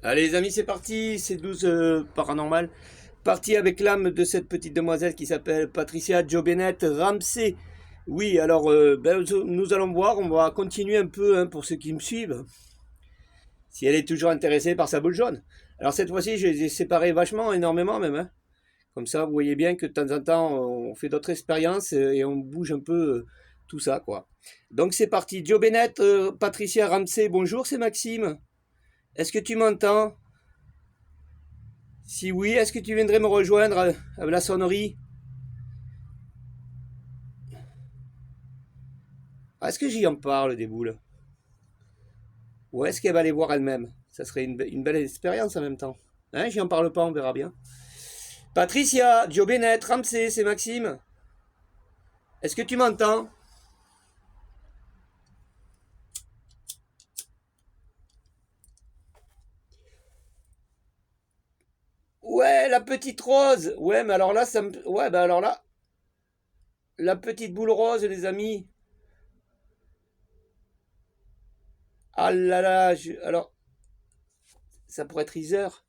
Allez les amis, c'est parti, c'est 12 paranormal. Parti avec l'âme de cette petite demoiselle qui s'appelle Patricia Jo Bennett Ramsey. Oui, alors nous allons voir, on va continuer un peu hein, pour ceux qui me suivent. Si elle est toujours intéressée par sa boule jaune. Alors cette fois-ci, je les ai séparés vachement, énormément même. Hein. Comme ça, vous voyez bien que de temps en temps, on fait d'autres expériences et on bouge un peu tout ça, quoi. Donc c'est parti. Jo Bennett, Patricia Ramsey, bonjour, c'est Maxime. Est-ce que tu m'entends? Si oui, est-ce que tu viendrais me rejoindre à la sonnerie? Est-ce que j'y en parle des boules? Ou est-ce qu'elle va les voir elle-même? Ça serait une belle expérience en même temps. Hein, j'y en parle pas, on verra bien. Patricia, Jo Bennett, Ramsey, c'est Maxime. Est-ce que tu m'entends? Ouais, la petite rose. Ouais, mais alors là, ça me... Ouais, bah alors là, la petite boule rose, les amis. Ah là là, alors, ça pourrait être Heather.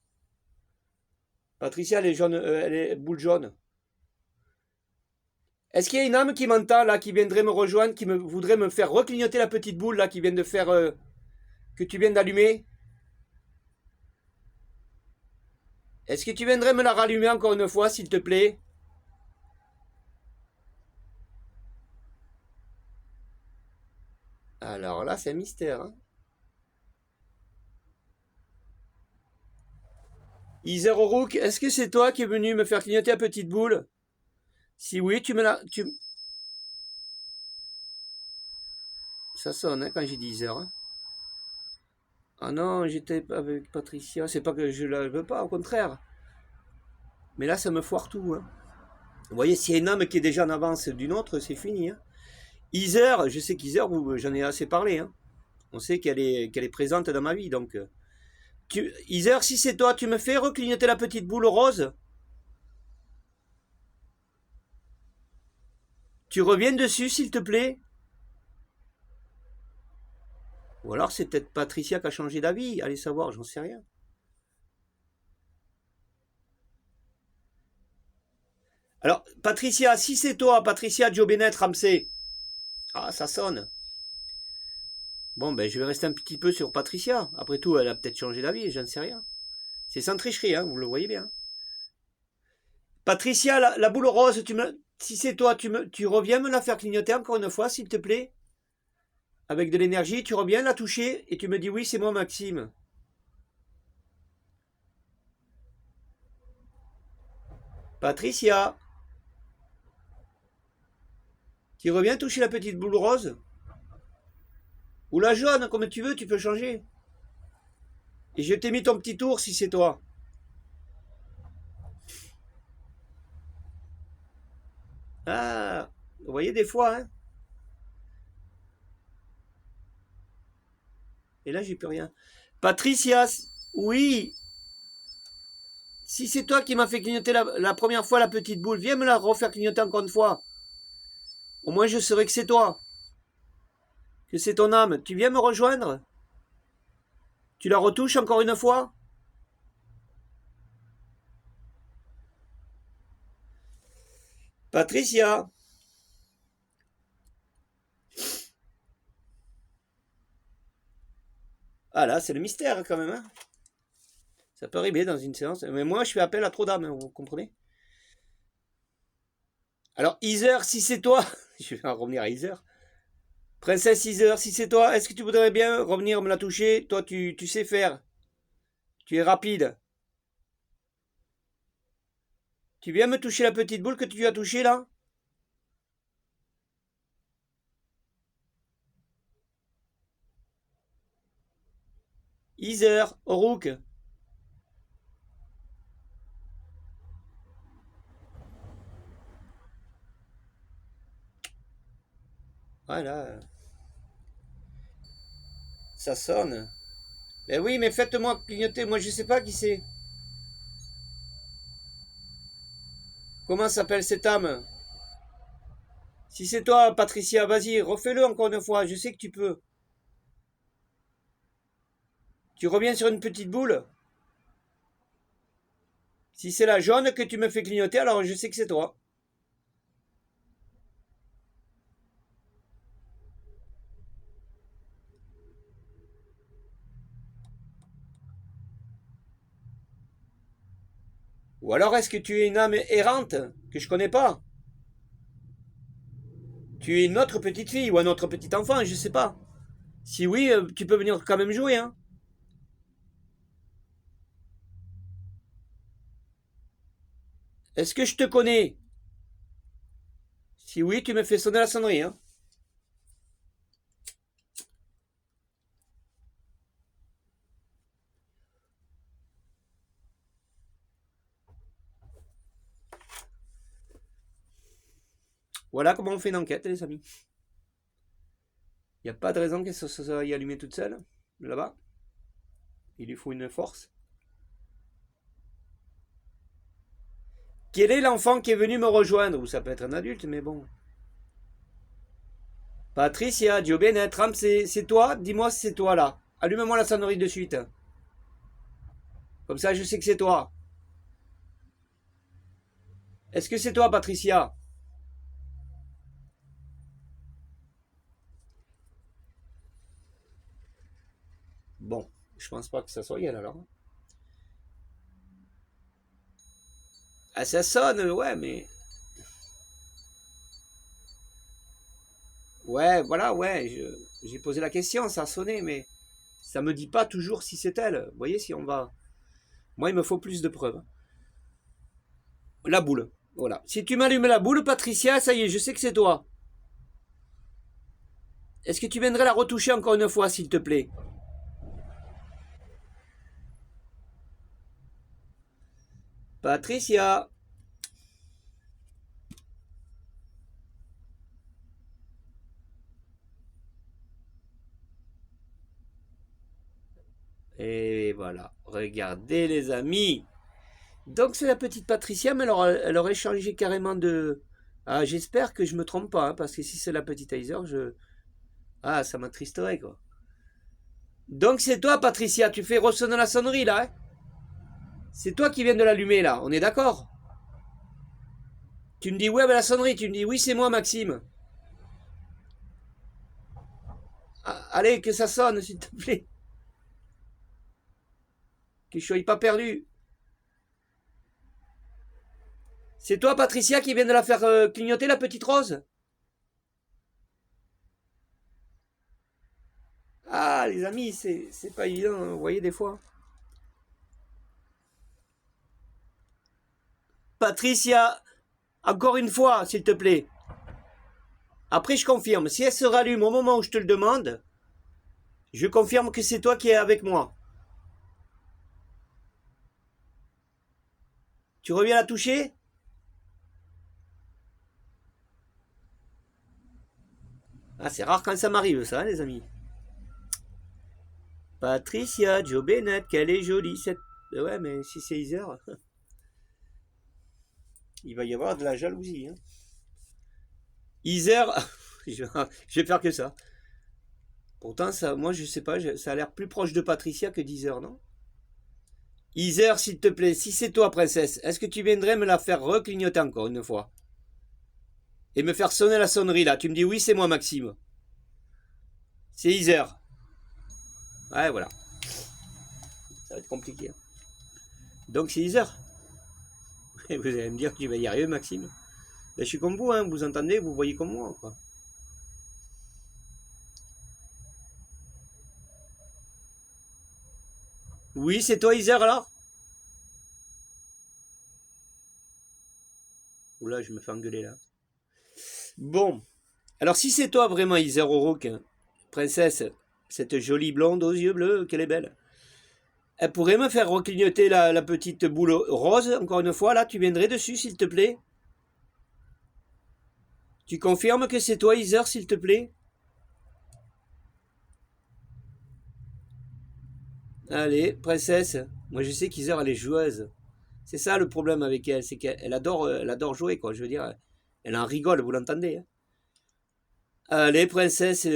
Patricia, elle est jaune, elle est boule jaune. Est-ce qu'il y a une âme qui m'entend là, qui viendrait me rejoindre, qui me voudrait me faire reclignoter la petite boule là, qui vient de faire, que tu viens d'allumer? Est-ce que tu viendrais me la rallumer encore une fois, s'il te plaît? Alors là, c'est un mystère. Hein. Iser O'Rourke, est-ce que c'est toi qui es venu me faire clignoter la petite boule? Si oui, tu me la... Ça sonne hein, quand j'ai dit Iser. Hein. Ah non, j'étais avec Patricia. C'est pas que je la veux pas, au contraire. Mais là, ça me foire tout. Hein. Vous voyez, s'il y a une âme qui est déjà en avance d'une autre, c'est fini. Hein. Iser, je sais qu'Iser, j'en ai assez parlé. Hein. On sait qu'elle est présente dans ma vie. Donc, Iser, si c'est toi, tu me fais reclignoter la petite boule rose? Tu reviens dessus, s'il te plaît? Ou alors c'est peut-être Patricia qui a changé d'avis. Allez savoir, j'en sais rien. Alors, Patricia, si c'est toi, Patricia Jo Bennett Ramsey. Ah, ça sonne. Bon, ben je vais rester un petit peu sur Patricia. Après tout, elle a peut-être changé d'avis, je ne sais rien. C'est sans tricherie, hein, vous le voyez bien. Patricia, la boule rose, si c'est toi, tu reviens me la faire clignoter encore une fois, s'il te plaît? Avec de l'énergie, tu reviens la toucher et tu me dis oui, c'est moi, Maxime. Patricia, tu reviens toucher la petite boule rose? Ou la jaune, comme tu veux, tu peux changer. Et je t'ai mis ton petit tour si c'est toi. Ah, vous voyez des fois, hein? Et là, j'ai plus rien. Patricia, oui, si c'est toi qui m'as fait clignoter la première fois la petite boule, viens me la refaire clignoter encore une fois. Au moins, je saurai que c'est toi, que c'est ton âme. Tu viens me rejoindre? Tu la retouches encore une fois? Patricia. Ah là, c'est le mystère quand même. Hein. Ça peut arriver dans une séance. Mais moi, je fais appel à trop d'âmes, vous comprenez? Alors, Heather, si c'est toi, je vais en revenir à Heather. Princesse Heather, si c'est toi, est-ce que tu voudrais bien revenir me la toucher? Toi, tu sais faire. Tu es rapide. Tu viens me toucher la petite boule que tu as touchée là? Heather, O'Rourke. Voilà. Ça sonne. Ben oui, mais faites-moi clignoter. Moi, je sais pas qui c'est. Comment s'appelle cette âme? Si c'est toi, Patricia, vas-y, refais-le encore une fois. Je sais que tu peux. Tu reviens sur une petite boule? Si c'est la jaune que tu me fais clignoter, alors je sais que c'est toi. Ou alors est-ce que tu es une âme errante que je connais pas? Tu es une autre petite fille ou un autre petit enfant, je sais pas. Si oui, tu peux venir quand même jouer, hein. Est-ce que je te connais? Si oui, tu me fais sonner la sonnerie, hein. Voilà comment on fait une enquête, les amis. Il n'y a pas de raison qu'elle se soit allumée toute seule, là-bas. Il lui faut une force. Quel est l'enfant qui est venu me rejoindre? Ou ça peut être un adulte, mais bon. Patricia, Joe Bennett, Ramsey, c'est toi? Dis-moi si c'est toi là. Allume-moi la sonnerie de suite. Comme ça, je sais que c'est toi. Est-ce que c'est toi, Patricia? Bon, je pense pas que ça soit elle alors. Ah, ça sonne, ouais, mais. Ouais, voilà, ouais, j'ai posé la question, ça a sonné, mais ça me dit pas toujours si c'est elle. Vous voyez, si on va. Moi, il me faut plus de preuves. La boule, voilà. Si tu m'allumes la boule, Patricia, ça y est, je sais que c'est toi. Est-ce que tu viendrais la retoucher encore une fois, s'il te plaît? Patricia. Et voilà. Regardez, les amis. Donc, c'est la petite Patricia, mais alors, elle aurait changé carrément de. Ah, j'espère que je me trompe pas, hein, parce que si c'est la petite Heiser, je. Ah, ça m'attristerait, quoi. Donc, c'est toi, Patricia, tu fais ressonner la sonnerie, là, hein? C'est toi qui viens de l'allumer, là, on est d'accord? Tu me dis, ouais, ben la sonnerie, tu me dis, oui, c'est moi, Maxime. Ah, allez, que ça sonne, s'il te plaît. Que je sois pas perdu. C'est toi, Patricia, qui vient de la faire clignoter, la petite rose? Ah, les amis, c'est pas évident, hein, vous voyez, des fois. Patricia, encore une fois, s'il te plaît. Après, je confirme. Si elle se rallume au moment où je te le demande, je confirme que c'est toi qui es avec moi. Tu reviens la toucher? Ah, c'est rare quand ça m'arrive, ça, hein, les amis. Patricia, Joe Bennett, qu'elle est jolie, cette. Ouais, mais si c'est Heather, il va y avoir de la jalousie, hein. Heather, je vais faire que ça. Pourtant, ça, moi, je sais pas, ça a l'air plus proche de Patricia que d'Heather, non? Heather, s'il te plaît, si c'est toi, princesse, est-ce que tu viendrais me la faire reclignoter encore une fois? Et me faire sonner la sonnerie, là. Tu me dis oui, c'est moi, Maxime. C'est Heather. Ouais, voilà. Ça va être compliqué, hein. Donc, c'est Heather. Et vous allez me dire que tu vas y arriver, Maxime. Ben, je suis comme vous, hein. Vous entendez, vous voyez comme moi, quoi. Oui, c'est toi, Heather, alors? Oula, je me fais engueuler, là. Bon. Alors, si c'est toi, vraiment, Heather O'Rourke, princesse, cette jolie blonde aux yeux bleus, qu'elle est belle. Elle pourrait me faire reclignoter la petite boule rose, encore une fois, là, tu viendrais dessus, s'il te plaît? Tu confirmes que c'est toi, Heather, s'il te plaît? Allez, princesse. Moi, je sais qu'Heather, elle est joueuse. C'est ça le problème avec elle, c'est qu'elle adore jouer, quoi. Je veux dire, elle en rigole, vous l'entendez, hein. Allez, princesse.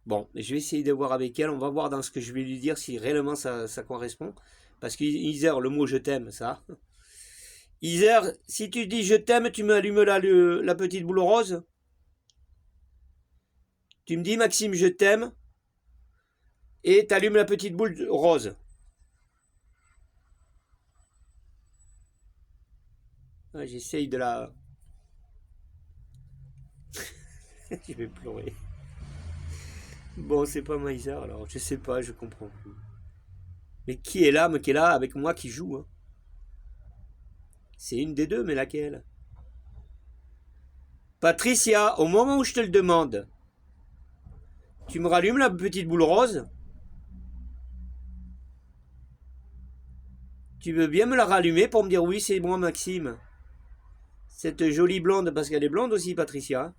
Bon, je vais essayer de voir avec elle. On va voir dans ce que je vais lui dire si réellement ça correspond. Parce qu'Iser, le mot je t'aime, ça. Iser, si tu dis je t'aime, tu m'allumes la petite boule rose. Tu me dis Maxime, je t'aime. Et t'allumes la petite boule rose. Ah, j'essaye de la... je vais pleurer. Bon, c'est pas Iser, alors je sais pas, je comprends plus. Mais qui est l'âme qui est là avec moi qui joue, hein? C'est une des deux, mais laquelle? Patricia, au moment où je te le demande, tu me rallumes la petite boule rose? Tu veux bien me la rallumer pour me dire oui, c'est moi, Maxime? Cette jolie blonde, parce qu'elle est blonde aussi, Patricia.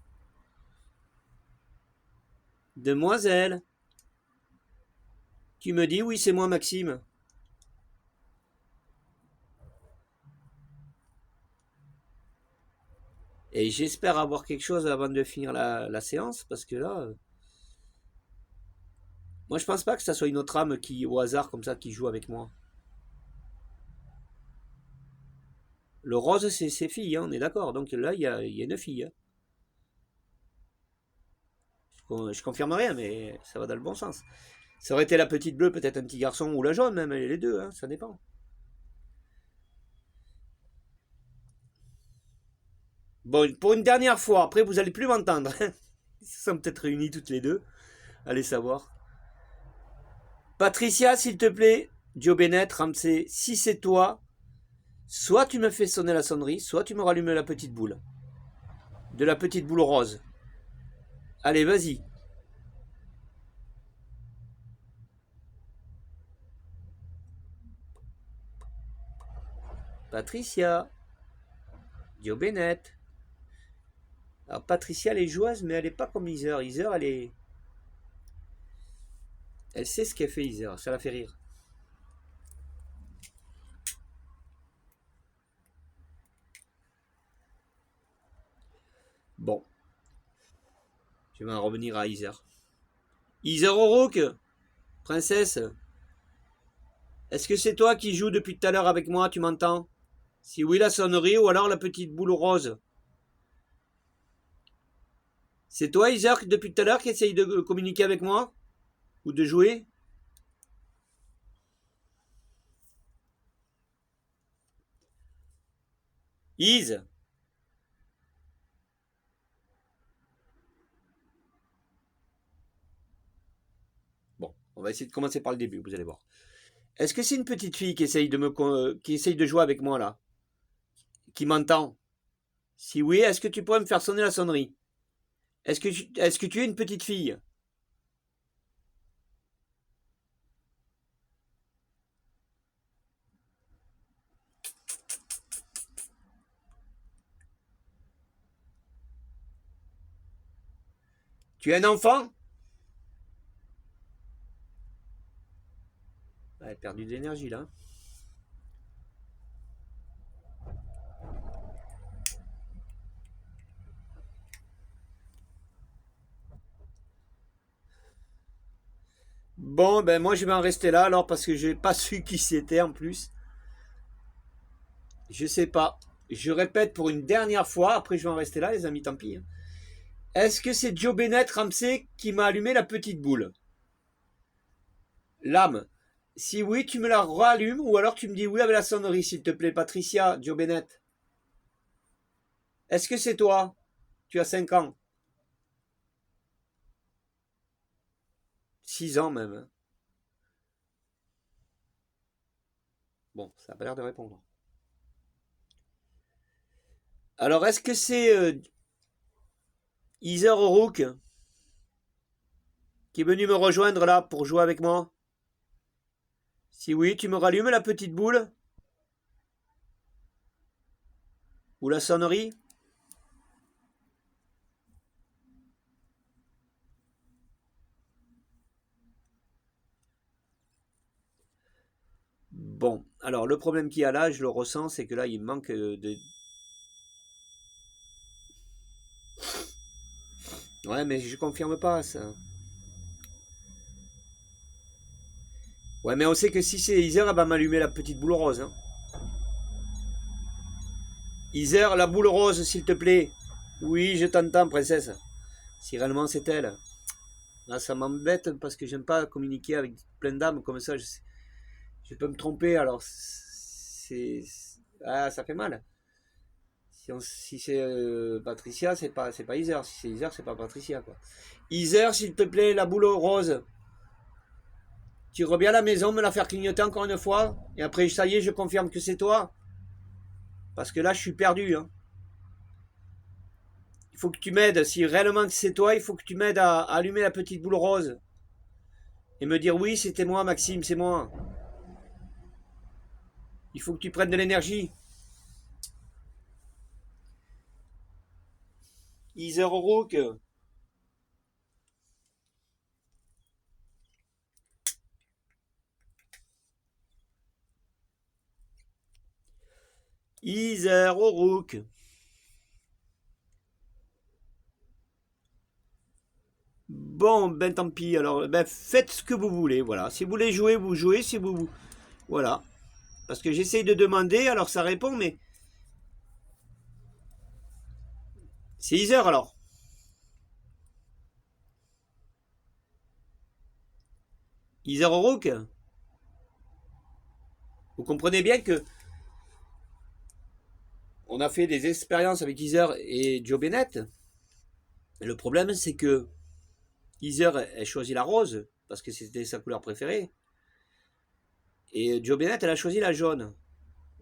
Demoiselle, tu me dis oui, c'est moi, Maxime. Et j'espère avoir quelque chose avant de finir la séance, parce que là, moi je pense pas que ça soit une autre âme qui, au hasard comme ça, qui joue avec moi. Le rose, c'est ses filles, hein, on est d'accord. Donc là, il y a une fille, hein. Je confirme rien, mais ça va dans le bon sens. Ça aurait été la petite bleue, peut-être un petit garçon, ou la jaune même, les deux, hein, ça dépend. Bon, pour une dernière fois, après vous allez plus m'entendre. Ils se sont peut-être réunis toutes les deux. Allez savoir. Patricia, s'il te plaît, Joe Bennett, Ramsey, si c'est toi, soit tu me fais sonner la sonnerie, soit tu me rallumes la petite boule. De la petite boule rose. Allez, vas-y. Patricia, Joe Bennett. Alors Patricia, elle est joueuse, mais elle est pas comme Heather. Heather, elle est... Elle sait ce qu'elle fait, Heather. Ça la fait rire. Bon. Je vais en revenir à Heather. Heather O'Rourke, princesse, est-ce que c'est toi qui joues depuis tout à l'heure avec moi, tu m'entends? Si oui, la sonnerie ou alors la petite boule rose. C'est toi, Heather, depuis tout à l'heure qui essaye de communiquer avec moi? Ou de jouer? Is. Bon, on va essayer de commencer par le début, vous allez voir. Est-ce que c'est une petite fille qui essaye qui essaye de jouer avec moi là? Qui m'entend? Si oui, est-ce que tu pourrais me faire sonner la sonnerie? Est-ce que tu es une petite fille? Tu es un enfant? Elle a perdu de l'énergie là. Bon, ben moi je vais en rester là alors parce que j'ai pas su qui c'était en plus. Je sais pas. Je répète pour une dernière fois, après je vais en rester là les amis, tant pis, hein. Est-ce que c'est Joe Bennett Ramsey qui m'a allumé la petite boule? L'âme. Si oui, tu me la rallumes ou alors tu me dis oui avec la sonnerie s'il te plaît. Patricia, Joe Bennett. Est-ce que c'est toi? Tu as 5 ans. 6 ans même, hein. Bon, ça n'a pas l'air de répondre. Alors, est-ce que c'est Heather O'Rourke qui est venu me rejoindre là pour jouer avec moi? Si oui, tu me rallumes la petite boule? Ou la sonnerie? Bon, alors le problème qu'il y a là, je le ressens, c'est que là, il manque de... Ouais, mais je confirme pas ça. Ouais, mais on sait que si c'est Heather, elle va m'allumer la petite boule rose. Hein. Heather, la boule rose, s'il te plaît. Oui, je t'entends, princesse. Si réellement c'est elle. Là, ça m'embête parce que j'aime pas communiquer avec plein d'âmes comme ça. Je peux me tromper, alors c'est... Ah, ça fait mal. Si c'est Patricia, c'est pas Heather. Si c'est Heather, c'est pas Patricia, quoi. Heather, s'il te plaît, la boule rose. Tu reviens à la maison me la faire clignoter encore une fois. Et après, ça y est, je confirme que c'est toi. Parce que là, je suis perdu. Hein. Il faut que tu m'aides. Si réellement c'est toi, il faut que tu m'aides à allumer la petite boule rose. Et me dire oui, c'était moi, Maxime, c'est moi. Il faut que tu prennes de l'énergie. Heather Rook. Heather Rook. Bon, ben tant pis. Alors, ben faites ce que vous voulez. Voilà. Si vous voulez jouer, vous jouez. Si vous... Voilà. Parce que j'essaye de demander, alors ça répond, mais... C'est Heather, alors. Heather Rook. Vous comprenez bien que... On a fait des expériences avec Heather et Joe Bennett. Et le problème, c'est que Heather, elle choisit la rose, parce que c'était sa couleur préférée. Et Joe Bennett, elle a choisi la jaune.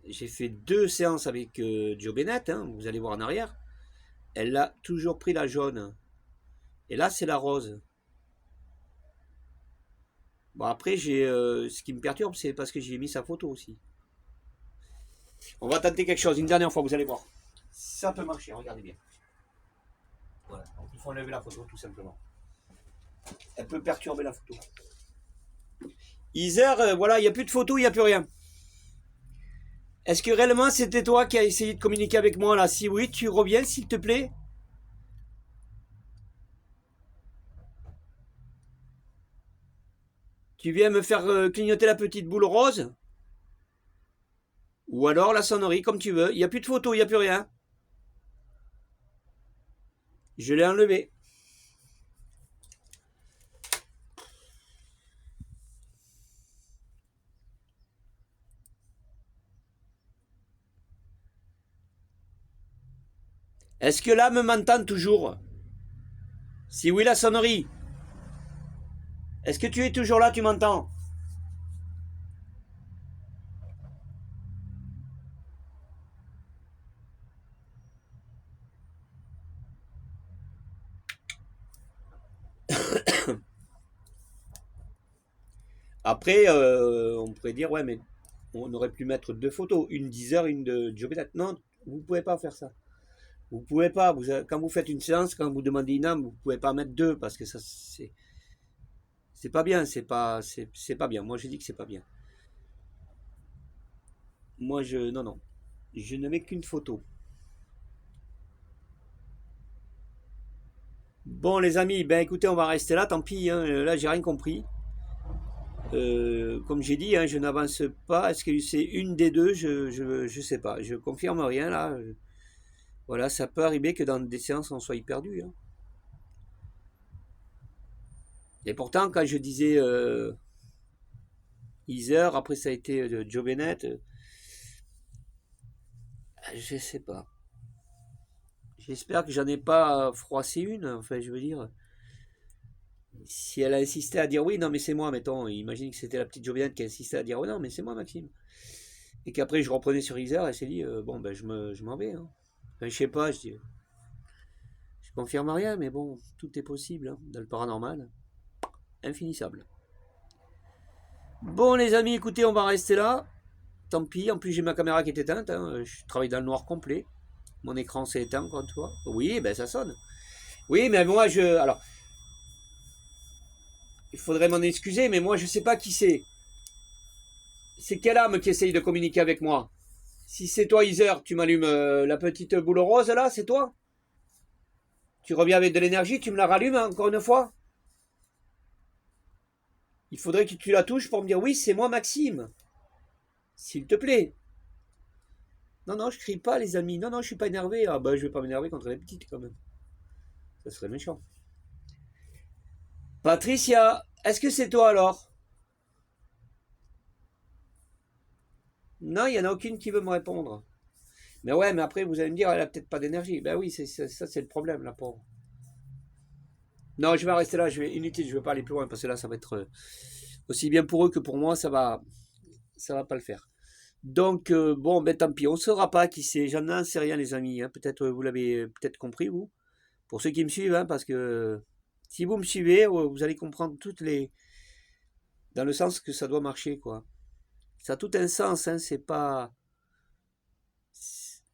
J'ai fait 2 séances avec Joe Bennett, hein, vous allez voir en arrière. Elle a toujours pris la jaune. Et là, c'est la rose. Bon, après, ce qui me perturbe, c'est parce que j'ai mis sa photo aussi. On va tenter quelque chose, une dernière fois, vous allez voir. Ça peut marcher, regardez bien. Voilà, donc il faut enlever la photo, tout simplement. Elle peut perturber la photo. Heather, voilà, il n'y a plus de photo, il n'y a plus rien. Est-ce que réellement c'était toi qui as essayé de communiquer avec moi là? Si oui, tu reviens s'il te plaît. Tu viens me faire clignoter la petite boule rose? Ou alors la sonnerie, comme tu veux. Il n'y a plus de photo, il n'y a plus rien. Je l'ai enlevé. Est-ce que l'âme m'entend toujours? Si oui, la sonnerie. Est-ce que tu es toujours là, tu m'entends? Après, on pourrait dire, ouais, mais on aurait pu mettre 2 photos. Une d'Heather, une de Joe Bennett. Non, vous ne pouvez pas faire ça. Vous pouvez pas. Quand vous faites une séance, quand vous demandez une âme, vous ne pouvez pas mettre 2 parce que ça, c'est pas bien. C'est pas bien. Moi, je dis que c'est pas bien. Moi, non, non. Je ne mets qu'une photo. Bon, les amis, ben écoutez, on va rester là, tant pis. Hein, là, j'ai rien compris. Comme j'ai dit, hein, je n'avance pas. Est-ce que c'est une des deux? Je sais pas. Je confirme rien là. Voilà, ça peut arriver que dans des séances on soit perdu. Hein. Et pourtant, quand je disais Heather, après ça a été Joe Bennett, je sais pas. J'espère que j'en ai pas froissé une. Enfin, je veux dire, si elle a insisté à dire oui, non mais c'est moi, mettons, imagine que c'était la petite Joe Bennett qui insistait à dire oui, non mais c'est moi, Maxime. Et qu'après je reprenais sur Heather, elle s'est dit bon ben je m'en vais. Hein. Enfin, je sais pas, je confirme rien, mais bon, tout est possible hein, dans le paranormal. Infinissable. Bon les amis, écoutez, on va rester là. Tant pis, en plus j'ai ma caméra qui est éteinte, hein. Je travaille dans le noir complet. Mon écran s'est éteint encore une fois. Oui, ben ça sonne. Oui, mais moi alors, il faudrait m'en excuser, mais moi je sais pas qui c'est. C'est quelle âme qui essaye de communiquer avec moi? Si c'est toi, Heather, tu m'allumes la petite boule rose là, c'est toi? Tu reviens avec de l'énergie, tu me la rallumes encore une fois? Il faudrait que tu la touches pour me dire oui, c'est moi Maxime. S'il te plaît. Non, non, je crie pas, les amis. Non, non, je suis pas énervé. Ah bah, je vais pas m'énerver contre les petites quand même. Ça serait méchant. Patricia, est-ce que c'est toi alors? Non, il y en a aucune qui veut me répondre. Mais ouais, mais après, vous allez me dire, elle a peut-être pas d'énergie. Ben oui, ça, c'est le problème, la pauvre. Non, je vais rester là. Inutile, je vais pas aller plus loin parce que là, ça va être aussi bien pour eux que pour moi, ça va pas le faire. Donc, bon, ben tant pis, on ne saura pas qui c'est. J'en sais rien, les amis, hein. Peut-être vous l'avez peut-être compris, vous. Pour ceux qui me suivent, hein, parce que si vous me suivez, vous allez comprendre toutes les. Dans le sens que ça doit marcher, quoi. Ça a tout un sens, hein, c'est pas.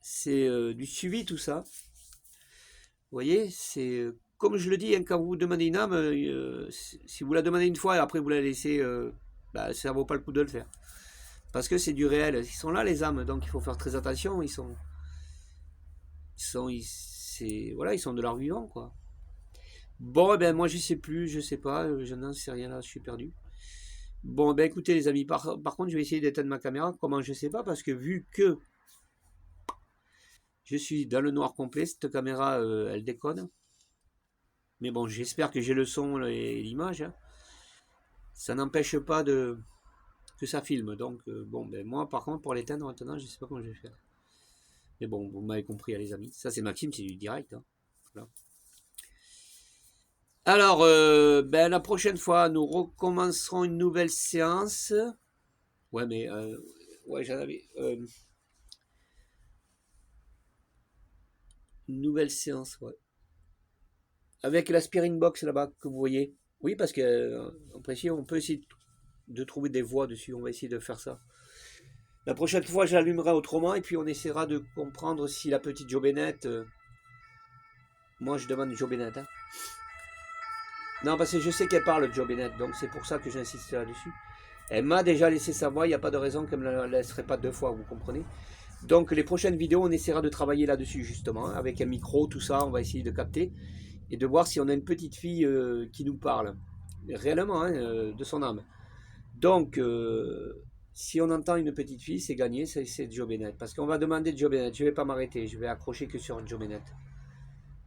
C'est du suivi, tout ça. Vous voyez, c'est comme je le dis, hein, quand vous demandez une âme, si vous la demandez une fois et après vous la laissez, bah, ça vaut pas le coup de le faire. Parce que c'est du réel. Ils sont là, les âmes, donc il faut faire très attention. Voilà, ils sont de l'art vivant, quoi. Bon, eh ben moi je sais plus, je sais pas, je n'en sais rien là, je suis perdu. Bon, ben écoutez les amis, par contre je vais essayer d'éteindre ma caméra. Comment je sais pas, parce que vu que je suis dans le noir complet, cette caméra elle déconne. Mais bon, j'espère que j'ai le son et l'image, hein. Ça n'empêche pas que ça filme. Donc bon, ben moi par contre pour l'éteindre maintenant, je sais pas comment je vais faire. Mais bon, vous m'avez compris, hein, les amis. Ça c'est Maxime, c'est du direct, hein. Voilà. Alors, ben, la prochaine fois, nous recommencerons une nouvelle séance. Ouais, mais ouais, j'en avais une nouvelle séance, ouais. Avec la Spirit Box là-bas que vous voyez. Oui, parce que en principe, on peut essayer de trouver des voies dessus. On va essayer de faire ça. La prochaine fois, j'allumerai autrement et puis on essaiera de comprendre si la petite Jo Bennett. Moi, je demande Jo Bennett, hein. Non, parce que je sais qu'elle parle Jo Bennett, donc c'est pour ça que j'insiste là-dessus. Elle m'a déjà laissé sa voix, il n'y a pas de raison qu'elle ne me la laisserait pas deux fois, vous comprenez. Donc les prochaines vidéos, on essaiera de travailler là-dessus justement, hein, avec un micro, tout ça, on va essayer de capter et de voir si on a une petite fille qui nous parle, réellement, hein, de son âme. Donc, si on entend une petite fille, c'est gagné, c'est Jo Bennett. Parce qu'on va demander Jo Bennett, je ne vais pas m'arrêter, je vais accrocher que sur Jo Bennett.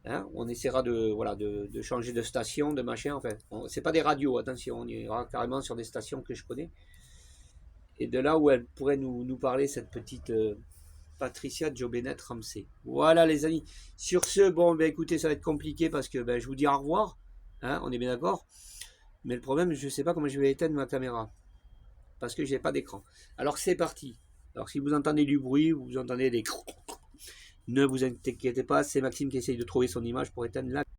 Hein, on essaiera de changer de station, de machin, enfin. C'est pas des radios, attention, on ira carrément sur des stations que je connais. Et de là où elle pourrait nous parler, cette petite Patricia Jo Bennett Ramsey. Voilà les amis. Sur ce, bon, ben écoutez, ça va être compliqué parce que ben, je vous dis au revoir. Hein, on est bien d'accord. Mais le problème, je ne sais pas comment je vais éteindre ma caméra. Parce que je n'ai pas d'écran. Alors c'est parti. Alors si vous entendez du bruit, vous entendez des... Ne vous inquiétez pas, c'est Maxime qui essaye de trouver son image pour éteindre la